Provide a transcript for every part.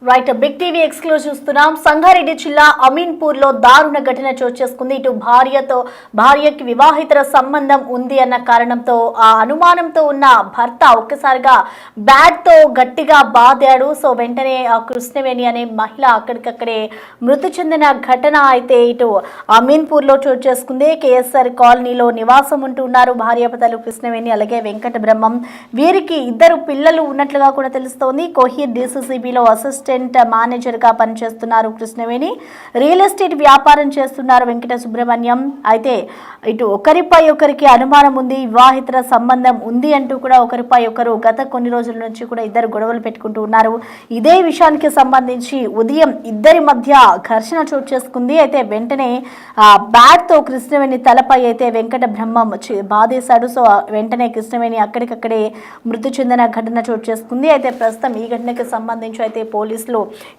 Right big TV exclusive చూస్తున్నాం. సంగారెడ్డి జిల్లా అమీన్పూర్ లో దారుణ ఘటన చోటు చేసుకుంది. ఇటు భార్యకి వివాహితర సంబంధం ఉంది అన్న కారణంతో ఆ అనుమానంతో ఉన్న భర్త ఒక్కసారిగా బ్యాట్ తో గట్టిగా బాదాడు. సో వెంటనే ఆ కృష్ణవేణి అనే మహిళ అక్కడికక్కడే మృతి చెందిన ఘటన అయితే ఇటు అమీన్పూర్ లో చోటు చేసుకుంది. కేఎస్ఆర్ కాలనీలో నివాసం ఉంటున్నారు భార్యాభర్తలు కృష్ణవేణి అలాగే వెంకట బ్రహ్మం. వీరికి ఇద్దరు పిల్లలు ఉన్నట్లుగా కూడా తెలుస్తోంది. కోహీర్ డిసిసిబిలో అసిస్టెంట్ మేనేజర్ గా పనిచేస్తున్నారు కృష్ణవేణి. రియల్ ఎస్టేట్ వ్యాపారం చేస్తున్నారు వెంకట సుబ్రహ్మణ్యం. అయితే ఇటు ఒకరిపై ఒకరికి అనుమానం ఉంది, వివాహితర సంబంధం ఉంది అంటూ కూడా ఒకరిపై ఒకరు గత కొన్ని రోజుల నుంచి కూడా ఇద్దరు గొడవలు పెట్టుకుంటూ ఉన్నారు. ఇదే విషయానికి సంబంధించి ఉదయం ఇద్దరి మధ్య ఘర్షణ చోటు చేసుకుంది. అయితే వెంటనే బ్యాట్ తో కృష్ణవేణి తలపై అయితే వెంకట బ్రహ్మం బాధేశాడు. సో వెంటనే కృష్ణవేణి అక్కడికక్కడే మృతి చెందిన ఘటన చోటు చేసుకుంది. అయితే ప్రస్తుతం ఈ ఘటనకి సంబంధించి అయితే పోలీసులు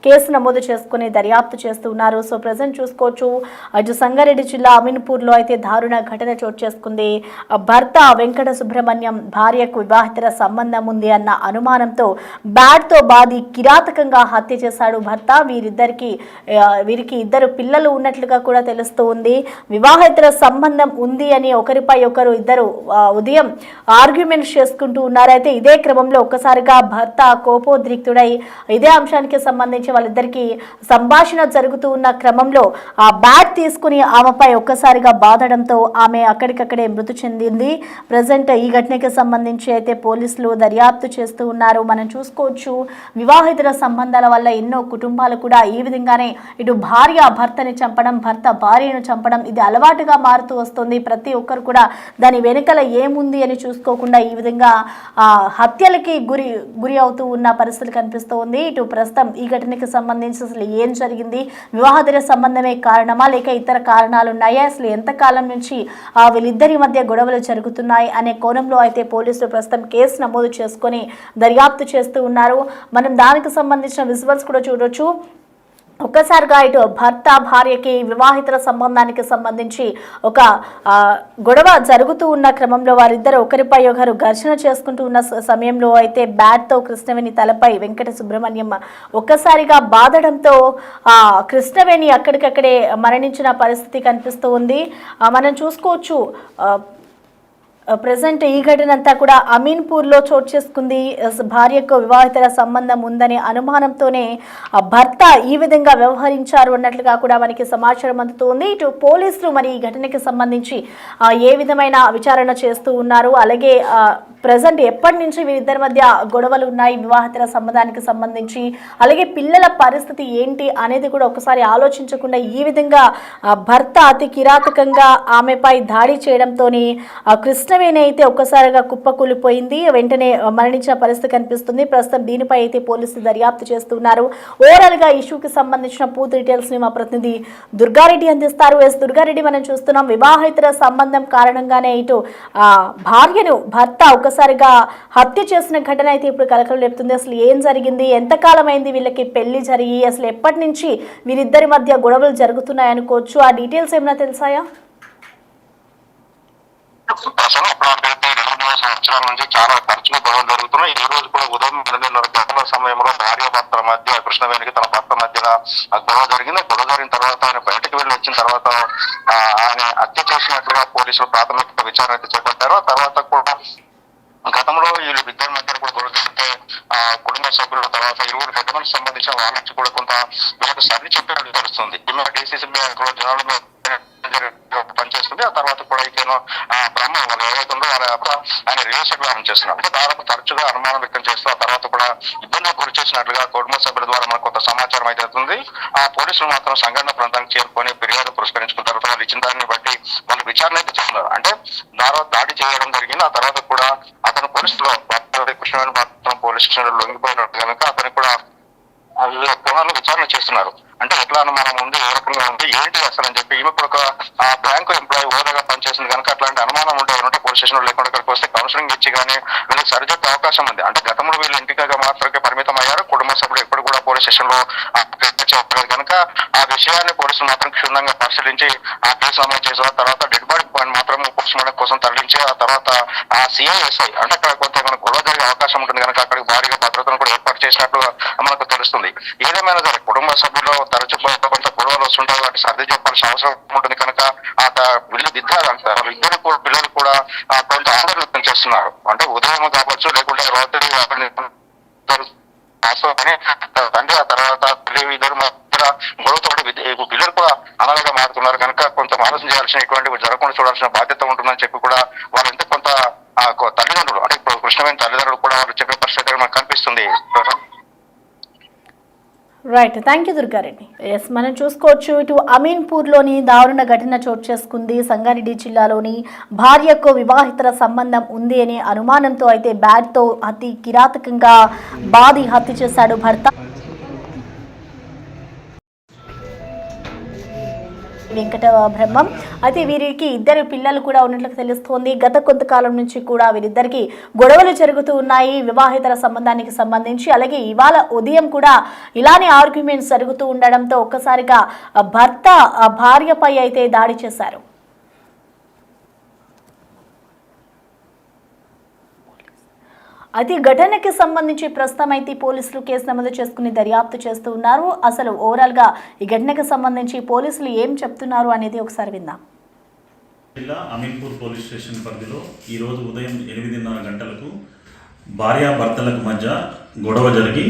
కేసు నమోదు చేసుకుని దర్యాప్తు చేస్తూ ఉన్నారు. సో ప్రజెంట్ చూసుకోవచ్చు అటు సంగారెడ్డి జిల్లా అమీన్పూర్లో అయితే దారుణ ఘటన చోటు చేసుకుంది. భర్త వెంకట సుబ్రహ్మణ్యం భార్యకు వివాహితర సంబంధం ఉంది అన్న అనుమానంతో బ్యాట్ తో బాది కిరాతకంగా హత్య చేశాడు భర్త. వీరికి ఇద్దరు పిల్లలు ఉన్నట్లుగా కూడా తెలుస్తూ ఉంది. వివాహితర సంబంధం ఉంది అని ఒకరిపై ఒకరు ఇద్దరు ఉదయం ఆర్గ్యుమెంట్స్ చేసుకుంటూ ఉన్నారు. అయితే ఇదే క్రమంలో ఒక్కసారిగా భర్త కోపోద్రిక్తుడై ఇదే అంశానికి సంబంధించి వాళ్ళిద్దరికి సంభాషణ జరుగుతూ ఉన్న క్రమంలో ఆ బ్యాట్ తీసుకుని ఆమెపై ఒక్కసారిగా బాధడంతో ఆమె అక్కడికక్కడే మృతి చెందింది. ప్రజెంట్ ఈ ఘటనకి సంబంధించి అయితే పోలీసులు దర్యాప్తు చేస్తూ ఉన్నారు. మనం చూసుకోవచ్చు వివాహితర సంబంధాల వల్ల ఎన్నో కుటుంబాలు కూడా ఈ విధంగానే ఇటు భార్య భర్తని చంపడం, భర్త భార్యను చంపడం ఇది అలవాటుగా మారుతూ వస్తుంది. ప్రతి ఒక్కరు కూడా దాని వెనుకల ఏముంది అని చూసుకోకుండా ఈ విధంగా హత్యలకి గురి అవుతూ ఉన్న పరిస్థితులు కనిపిస్తూ ఉంది. ఇటు ప్రస్తుతం ఈ ఘటనకి సంబంధించి అసలు ఏం జరిగింది, వివాహేతర సంబంధమే కారణమా లేక ఇతర కారణాలు ఉన్నాయా, అసలు ఎంతకాలం నుంచి వీళ్ళిద్దరి మధ్య గొడవలు జరుగుతున్నాయి అనే కోణంలో అయితే పోలీసులు ప్రస్తుతం కేసు నమోదు చేసుకొని దర్యాప్తు చేస్తూ ఉన్నారు. మనం దానికి సంబంధించిన విజువల్స్ కూడా చూడొచ్చు. ఒక్కసారిగా ఇటు భర్త భార్యకి వివాహితర సంబంధానికి సంబంధించి ఒక గొడవ జరుగుతూ ఉన్న క్రమంలో వారిద్దరు ఒకరిపై ఒకరు ఘర్షణ చేసుకుంటూ ఉన్న సమయంలో అయితే బ్యాట్తో కృష్ణవేణి తలపై వెంకట సుబ్రహ్మణ్యం ఒక్కసారిగా బాధడంతో కృష్ణవేణి అక్కడికక్కడే మరణించిన పరిస్థితి కనిపిస్తూ ఉంది. మనం చూసుకోవచ్చు ప్రజెంట్ ఈ ఘటన అంతా కూడా అమీన్పూర్లో చోటు చేసుకుంది. భార్యకు వివాహితర సంబంధం ఉందనే అనుమానంతోనే భర్త ఈ విధంగా వ్యవహరించారు అన్నట్లుగా కూడా మనకి సమాచారం అందుతుంది. ఇటు పోలీసులు మరి ఈ ఘటనకి సంబంధించి ఏ విధమైన విచారణ చేస్తూ ఉన్నారు, అలాగే ప్రజెంట్ ఎప్పటి నుంచి వీరిద్దరి మధ్య గొడవలు ఉన్నాయి వివాహితర సంబంధానికి సంబంధించి, అలాగే పిల్లల పరిస్థితి ఏంటి అనేది కూడా ఒకసారి ఆలోచించకుండా ఈ విధంగా భర్త అతి కిరాతకంగా ఆమెపై దాడి చేయడంతోని కృష్ణవేణి అయితే ఒక్కసారిగా కుప్పకూలిపోయింది. వెంటనే మరణించిన పరిస్థితి కనిపిస్తుంది. ప్రస్తుతం దీనిపై అయితే పోలీసులు దర్యాప్తు చేస్తున్నారు. ఓవరాల్ గా ఇష్యూకి సంబంధించిన పూర్తి డీటెయిల్స్ ని మా ప్రతినిధి దుర్గారెడ్డి అందిస్తారు. దుర్గారెడ్డి, మనం చూస్తున్నాం వివాహితర సంబంధం కారణంగానే ఇటు భార్యను భర్త ఒక్కసారిగా హత్య చేసిన ఘటన అయితే ఇప్పుడు కలకలం లేపుతుంది. అసలు ఏం జరిగింది, ఎంతకాలం అయింది వీళ్ళకి పెళ్లి జరిగి, అసలు ఎప్పటి నుంచి వీరిద్దరి మధ్య గొడవలు జరుగుతున్నాయి అనుకోవచ్చు, ఆ డీటెయిల్స్ ఏమైనా తెలుసాయా? సంవత్సరాల నుంచి చాలా తరచుగా గొడవలు జరుగుతున్నాయి. ఈ రోజు కూడా ఉదయం 8:30 గంటల సమయంలో భార్య భర్తల మధ్య కృష్ణవేణికి తన భర్త మధ్యన గొడవ జరిగింది. గొడవ జరిగిన తర్వాత ఆయన బయటకు వెళ్ళి వచ్చిన తర్వాత ఆయన హత్య చేసినట్లుగా పోలీసులు ప్రాథమిక విచారణ అయితే చేపట్టారు. ఆ తర్వాత కూడా గతంలో వీళ్ళు ఇద్దరి మధ్య కూడా గొడవ జరిగితే కుటుంబ సభ్యుల తర్వాత ఇరువురు పెద్ద మనిషికి సంబంధించిన వాళ్ళ నుంచి కూడా కొంత వీళ్ళకి సర్ది చెప్పినట్టు తెలుస్తుంది. డిసిసిబి జనాలు పనిచేస్తుంది. ఆ తర్వాత కూడా ఇతను బ్రహ్మ వాళ్ళు ఏవైతుందో ఆయన రియల్ ఎస్టేట్ వ్యవహారం చేస్తున్నారు. దాదాపు తరచుగా అనుమానం వ్యక్తం చేస్తూ ఆ తర్వాత కూడా ఇబ్బందికి గురి చేసినట్లుగా కుటుంబ సభ్యుల ద్వారా మనకు కొంత సమాచారం అయితే అవుతుంది. ఆ పోలీసులు మాత్రం సంఘటన ప్రాంతానికి చేరుకొని ఫిర్యాదు పురస్కరించుకున్న తర్వాత వాళ్ళు ఇచ్చిన దాన్ని బట్టి వాళ్ళు విచారణ అయితే చేస్తున్నారు. అంటే దాడి చేయడం జరిగింది. ఆ తర్వాత కూడా అతను పోలీసులో కృష్ణవేణి పోలీస్ స్టేషన్ లో లొంగిపోయినట్టు కనుక అతను కూడా కోణాల్లో విచారణ చేస్తున్నారు. అంటే ఎట్లా అనుమానం ఉంది, ఏ రకంగా ఉంది, ఏంటి అసలు అని చెప్పి ఈమె కూడా ఒక బ్యాంకు ఎంప్లాయీ హోదాగా పనిచేసింది కనుక అట్లాంటి అనుమానం ఉంటే పోలీస్ స్టేషన్ లో లేకుండా ఇక్కడికి వస్తే కౌన్సిలింగ్ ఇచ్చి కానీ వీళ్ళకి సరిచెప్పే అవకాశం ఉంది. అంటే గతంలో వీళ్ళు ఇంటిగా మాత్రమే పరిమితం అయ్యారు. కుటుంబ సభ్యులు ఎప్పుడు కూడా పోలీస్ స్టేషన్ లో చెప్పలేదు కనుక ఆ విషయాన్ని పోలీసులు మాత్రం క్షుణ్ణంగా పరిశీలించి ఆ కేసు నమోదు చేసిన తర్వాత డెడ్ బాడీ మాత్రం పోస్ట్ మార్టం కోసం తరలించి ఆ తర్వాత ఆ సిఐఎస్ఐ అంటే అక్కడ కొంత గొడవ జరిగే అవకాశం ఉంటుంది కనుక అక్కడికి భారీగా భద్రతను కూడా ఏర్పాటు చేసినట్లు మనకు తెలుస్తుంది. ఏదేమైనా సరే కుటుంబ సభ్యులు తరచు కొంత గొడవలు వస్తుంటాయి, వాటి సర్ది చెప్పాల్సిన అవసరం ఉంటుంది కనుక వీళ్ళు ఇద్దరు పిల్లలు కూడా కొంత ఆందోళన వ్యక్తం చేస్తున్నారు. అంటే ఉదయం కావచ్చు లేకుంటే రాత్రి తండ్రి ఆ తర్వాత ఇద్దరు గొడవతో పిల్లలు కూడా అనాథగా మారుతున్నారు కనుక కొంత ఆలోచన చేయాల్సిన ఇటువంటి జరగకుండా చూడాల్సిన బాధ్యత ఉంటుందని చెప్పి కూడా వాళ్ళంటే కొంత తల్లిదండ్రులు అంటే ఇప్పుడు కృష్ణవేణి తల్లిదండ్రులు కూడా వాళ్ళు చెప్పే పరిస్థితి మనకు కనిపిస్తుంది. Right, thank you Durga Reddy. Yes, మనం చూసుకోవచ్చు ఇటు అమీన్పూర్లోని దారుణ ఘటన చోటు చేసుకుంది. సంగారెడ్డి జిల్లాలోని భార్యకు వివాహితర సంబంధం ఉంది అనే అనుమానంతో అయితే బ్యాట్తో అతి కిరాతకంగా బాది హత్య చేశాడు భర్త. వెంకట బ్రహ్మం అయితే వీరికి ఇద్దరు పిల్లలు కూడా ఉన్నట్లు తెలుస్తోంది. గత కొంతకాలం నుంచి కూడా వీరిద్దరికి గొడవలు జరుగుతూ ఉన్నాయి వివాహితర సంబంధానికి సంబంధించి. అలాగే ఇవాళ ఉదయం కూడా ఇలానే ఆర్గ్యుమెంట్స్ జరుగుతూ ఉండడంతో ఒక్కసారిగా భర్త భార్యపై అయితే దాడి చేశారు. అయితే ఘటనకి సంబంధించి ప్రస్తుతం అయితే పోలీసులు కేసు నమోదు చేసుకుని దర్యాప్తు చేస్తూ ఉన్నారు. అసలు ఓవరాల్ గా ఈ ఘటనకు సంబంధించి పోలీసులు ఏం చెప్తున్నారు అనేది ఒకసారి విందాం. జిల్లా అమీన్పూర్ పోలీస్ స్టేషన్ పరిధిలో ఈరోజు ఉదయం 8:30 గంటలకు భార్యాభర్తలకు మధ్య గొడవ జరిగి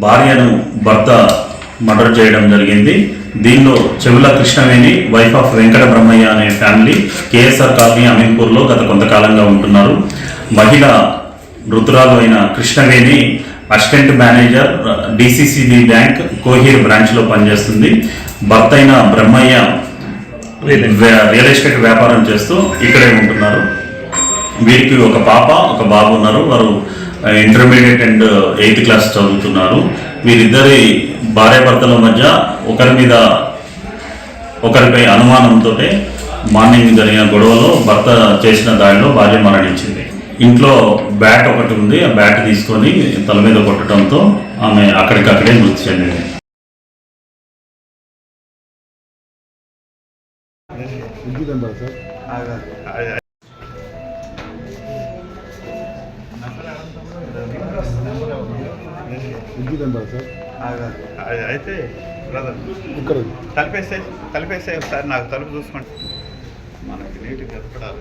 భార్యను భర్త మర్డర్ చేయడం జరిగింది. దీనిలో చెవుల కృష్ణవేణి వైఫ్ ఆఫ్ వెంకట బ్రహ్మయ్య అనే ఫ్యామిలీ కేఎస్ఆర్ కాలనీ అమీన్పూర్లో గత కొంతకాలంగా ఉంటున్నారు. మహిళ మృతురాలు అయిన Krishnaveni assistant manager DCCB bank Kohir బ్రాంచ్లో పనిచేస్తుంది. భర్త అయిన బ్రహ్మయ్య రియల్ ఎస్టేట్ వ్యాపారం చేస్తూ ఇక్కడే ఉంటున్నారు. వీరికి ఒక పాప ఒక బాబు ఉన్నారు. వారు ఇంటర్మీడియట్ అండ్ 8th క్లాస్ చదువుతున్నారు. వీరిద్దరి భార్యాభర్తల మధ్య ఒకరిపై అనుమానంతో మార్నింగ్ జరిగిన గొడవలో భర్త చేసిన దాడిలో భార్య మరణించింది. ఇంట్లో బ్యాట్ ఒకటి ఉంది, ఆ బ్యాట్ తీసుకొని తల మీద కొట్టడంతో ఆమె అక్కడికక్కడే మృతి చెందింది. అయితే బ్రదర్ తలిపేసే ఒకసారి నాకు తలుపు చూసుకోండి, మనకి నీట్గా కనపడాలి.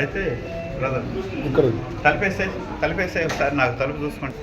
అయితే బ్రదర్ తలిపేసే ఒకసారి నాకు తలుపు చూసుకోండి.